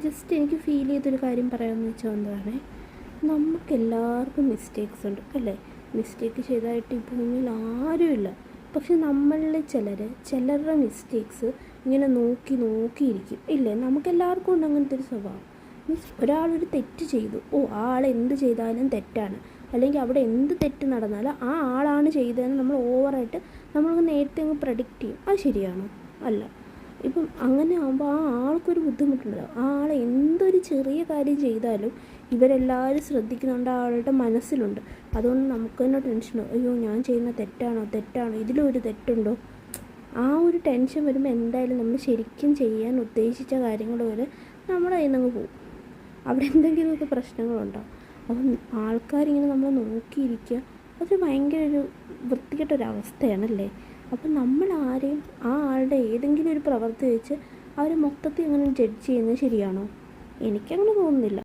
Just എനിക്ക് feel ചെയ്തൊരു കാര്യം പറയാമെന്ന് വെച്ചാൽ എന്താണ്, നമുക്കെല്ലാവർക്കും മിസ്റ്റേക്സ് ഉണ്ട് അല്ലേ? മിസ്റ്റേക്ക് ചെയ്തതായിട്ട് ഈ ഭൂമിയിൽ ആരുമില്ല. പക്ഷെ നമ്മളിൽ ചിലരുടെ മിസ്റ്റേക്സ് ഇങ്ങനെ നോക്കിയിരിക്കും ഇല്ലേ? നമുക്കെല്ലാവർക്കും ഉണ്ട് അങ്ങനത്തെ ഒരു സ്വഭാവം. മീൻസ് ഒരാളൊരു തെറ്റ് ചെയ്തു, ആ ആൾ എന്ത് ചെയ്താലും തെറ്റാണ്, അല്ലെങ്കിൽ അവിടെ എന്ത് തെറ്റ് നടന്നാലും ആ ആളാണ് ചെയ്തതെന്ന് നമ്മൾ ഓവറായിട്ട് നമ്മളങ്ങ് നേരത്തെ അങ്ങ് പ്രഡിക്റ്റ് ചെയ്യും. അത് ശരിയാണോ? അല്ല. ഇപ്പം അങ്ങനെ ആകുമ്പോൾ ആ ആൾക്കൊരു ബുദ്ധിമുട്ടുണ്ടാകും. ആ ആൾ എന്തൊരു ചെറിയ കാര്യം ചെയ്താലും ഇവരെല്ലാവരും ശ്രദ്ധിക്കുന്നുണ്ട്, ആ ആളുടെ മനസ്സിലുണ്ട്. അതുകൊണ്ട് നമുക്ക് തന്നെ ടെൻഷനോ, അയ്യോ ഞാൻ ചെയ്യുന്ന തെറ്റാണോ, ഇതിലൊരു തെറ്റുണ്ടോ? ആ ഒരു ടെൻഷൻ വരുമ്പോൾ എന്തായാലും നമ്മൾ ശരിക്കും ചെയ്യാൻ ഉദ്ദേശിച്ച കാര്യങ്ങൾ വരെ നമ്മുടെ കയ്യിൽ നിന്ന് പോകും. അവിടെ എന്തെങ്കിലുമൊക്കെ പ്രശ്നങ്ങളുണ്ടാകും. അപ്പം ആൾക്കാരിങ്ങനെ നമ്മൾ നോക്കിയിരിക്കുക, അതൊരു ഭയങ്കര ഒരു വൃത്തികെട്ടൊരവസ്ഥയാണല്ലേ? അപ്പം നമ്മൾ ആരെയും ആ ആളുടെ ഏതെങ്കിലും ഒരു പ്രവൃത്തി വെച്ച് അവരെ മൊത്തത്തിൽ അങ്ങനെ ജഡ്ജ് ചെയ്യുന്നത് ശരിയാണോ? എനിക്കങ്ങനെ തോന്നുന്നില്ല.